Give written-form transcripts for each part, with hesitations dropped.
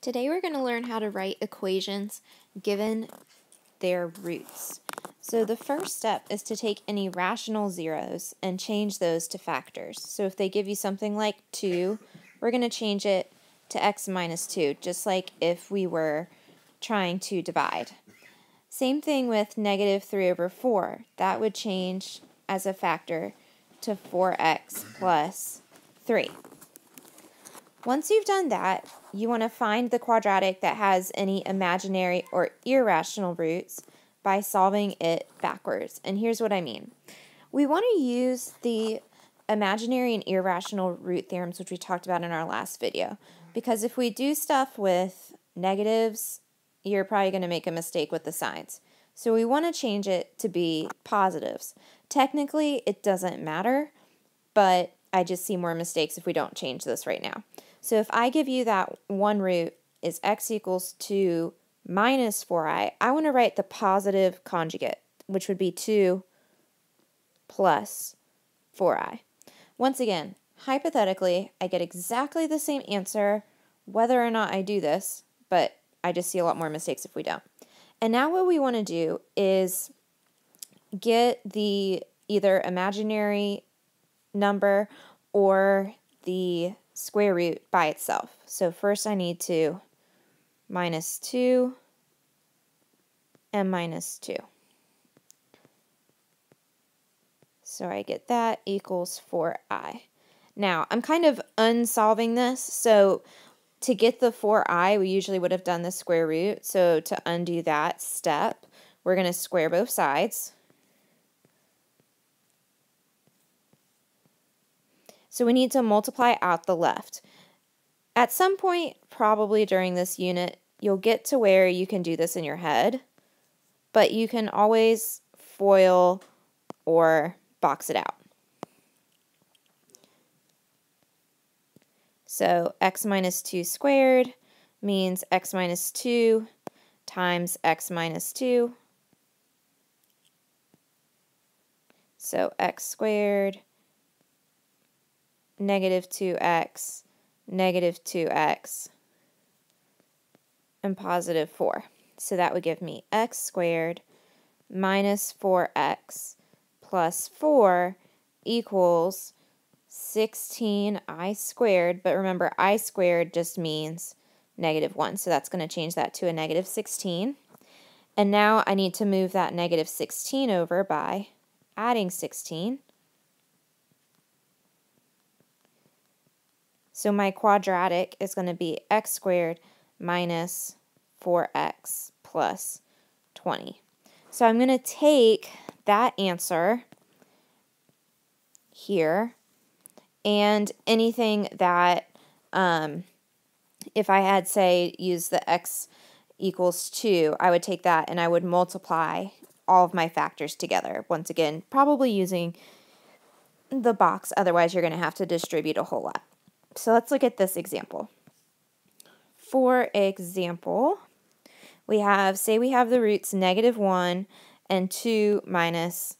Today we're going to learn how to write equations given their roots. So the first step is to take any rational zeros and change those to factors. So if they give you something like 2, we're going to change it to x minus 2, just like if we were trying to divide. Same thing with negative 3 over 4. That would change as a factor to 4x plus 3. Once you've done that, you want to find the quadratic that has any imaginary or irrational roots by solving it backwards. And here's what I mean. We want to use the imaginary and irrational root theorems, which we talked about in our last video, because if we do stuff with negatives, you're probably going to make a mistake with the signs. So we want to change it to be positives. Technically, it doesn't matter, but I just see more mistakes if we don't change this right now. So if I give you that one root is x equals 2 minus 4i, I want to write the positive conjugate, which would be 2 plus 4i. Once again, hypothetically, I get exactly the same answer whether or not I do this, but I just see a lot more mistakes if we don't. And now what we want to do is get the either imaginary number or the square root by itself. So first I need to minus 2 and minus 2. So I get that equals 4i. Now I'm kind of unsolving this, so to get the 4i we usually would have done the square root. So to undo that step, we're going to square both sides. So we need to multiply out the left. At some point, probably during this unit, you'll get to where you can do this in your head, but you can always FOIL or box it out. So x minus 2 squared means x minus 2 times x minus 2. So x squared negative 2x, negative 2x, and positive 4. So that would give me x squared minus 4x plus 4 equals 16i squared. But remember, I squared just means negative 1. So that's going to change that to a negative 16. And now I need to move that negative 16 over by adding 16. So my quadratic is going to be x squared minus 4x plus 20. So I'm going to take that answer here and anything that, if I had, say, used the x equals 2, I would take that and I would multiply all of my factors together. Once again, probably using the box, otherwise you're going to have to distribute a whole lot. So let's look at this example. For example, we have, say we have the roots negative 1 and 2 minus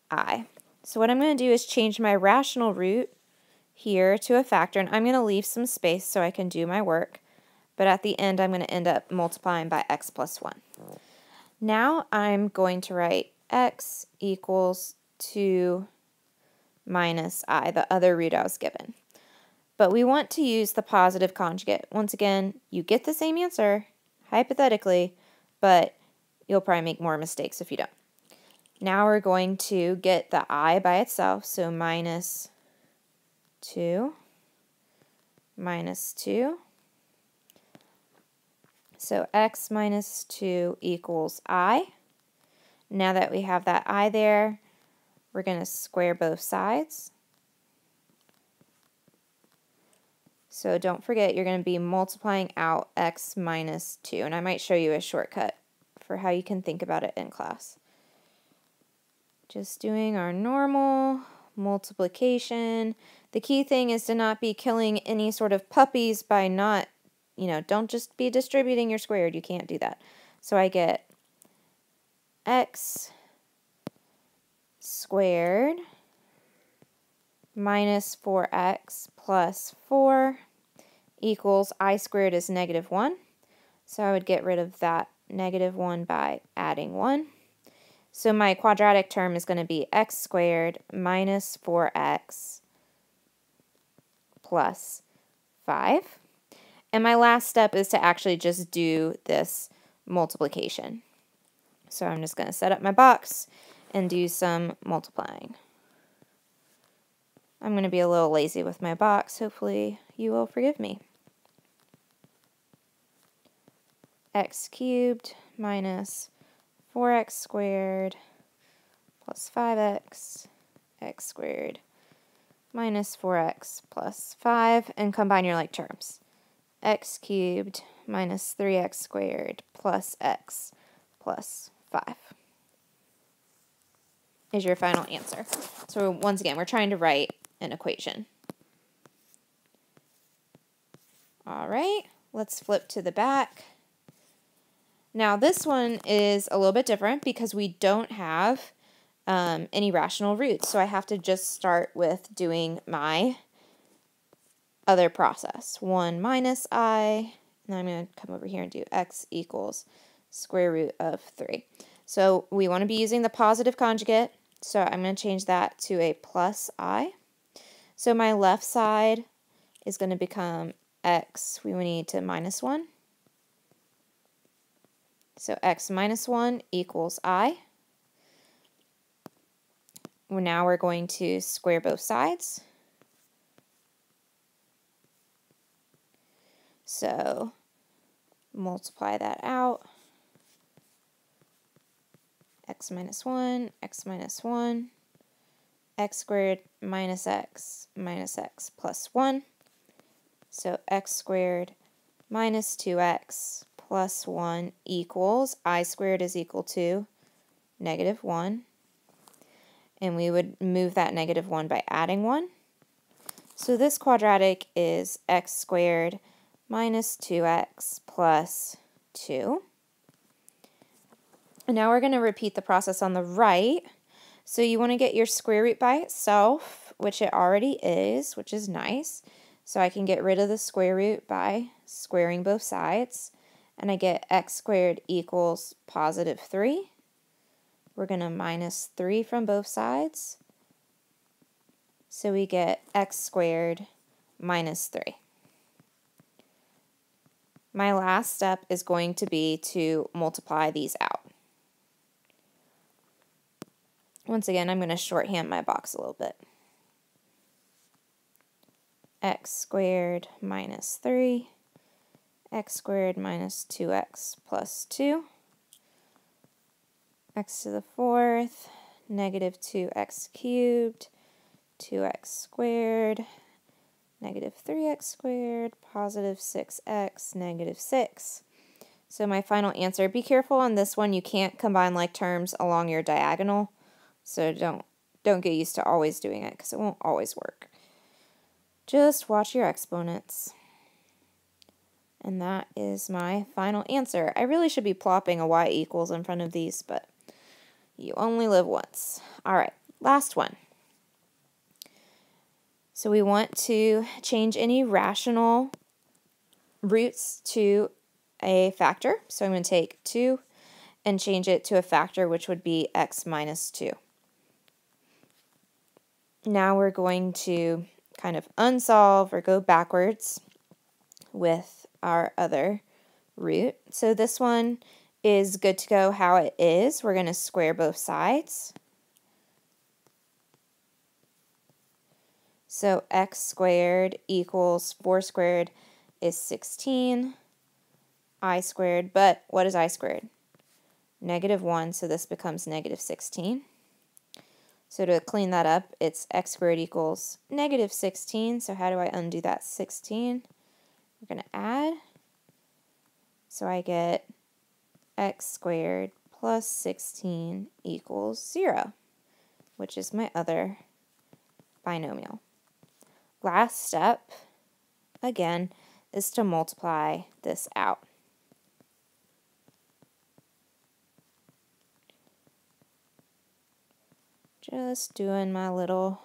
I. So what I'm going to do is change my rational root here to a factor, and I'm going to leave some space so I can do my work, but at the end I'm going to end up multiplying by x plus 1. Now I'm going to write x equals 2 minus I, the other root I was given. But we want to use the positive conjugate. Once again, you get the same answer, hypothetically, but you'll probably make more mistakes if you don't. Now we're going to get the I by itself, so minus 2 minus 2. So x minus 2 equals I. Now that we have that I there, we're going to square both sides. So don't forget, you're going to be multiplying out x minus 2, and I might show you a shortcut for how you can think about it in class. Just doing our normal multiplication. The key thing is to not be killing any sort of puppies by not, don't just be distributing your squared. You can't do that. So I get x squared minus 4x plus 4 equals I squared is negative 1. So I would get rid of that -1 by adding 1. So my quadratic term is going to be x squared minus 4x plus 5. And my last step is to actually just do this multiplication. So I'm just going to set up my box and do some multiplying. I'm going to be a little lazy with my box. Hopefully you will forgive me. X cubed minus 4x squared plus 5x, x squared minus 4x plus 5, and combine your like terms. X cubed minus 3x squared plus x plus 5 is your final answer. So once again, we're trying to write an equation. All right, let's flip to the back. Now this one is a little bit different because we don't have any rational roots. So I have to just start with doing my other process. 1 minus I, and I'm going to come over here and do x equals square root of 3. So we want to be using the positive conjugate. So I'm going to change that to a plus I. So my left side is going to become x. We need to minus 1. So x minus 1 equals I. Now we're going to square both sides. So multiply that out. X minus 1, x minus 1, x squared minus x plus 1. So x squared minus 2x plus 1 equals, I squared is equal to -1. And we would move that -1 by adding 1. So this quadratic is x squared minus 2x plus 2. And now we're going to repeat the process on the right. So you want to get your square root by itself, which it already is, which is nice. So I can get rid of the square root by squaring both sides. And I get x squared equals +3. We're going to minus 3 from both sides. So we get x squared minus 3. My last step is going to be to multiply these out. Once again, I'm going to shorthand my box a little bit. X squared minus 3, x squared minus 2x plus 2, x to the 4th, -2x cubed, 2x squared, -3x squared, +6x, -6. So my final answer, be careful on this one, you can't combine like terms along your diagonal, so don't get used to always doing it because it won't always work. Just watch your exponents. And that is my final answer. I really should be plopping a y equals in front of these, but you only live once. All right, last one. So we want to change any rational roots to a factor. So I'm going to take 2 and change it to a factor, which would be x minus 2. Now we're going to kind of unsolve or go backwards with our other root. So this one is good to go how it is. We're going to square both sides. So x squared equals 4 squared is 16, I squared, but what is I squared? -1, so this becomes -16. So to clean that up, it's x squared equals -16. So how do I undo that 16? We're going to add. So I get x squared plus 16 equals 0, which is my other binomial. Last step, again, is to multiply this out. Just doing my little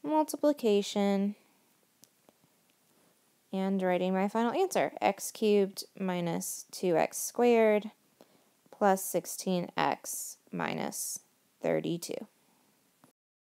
multiplication. And writing my final answer, x cubed minus 2x squared plus 16x minus 32.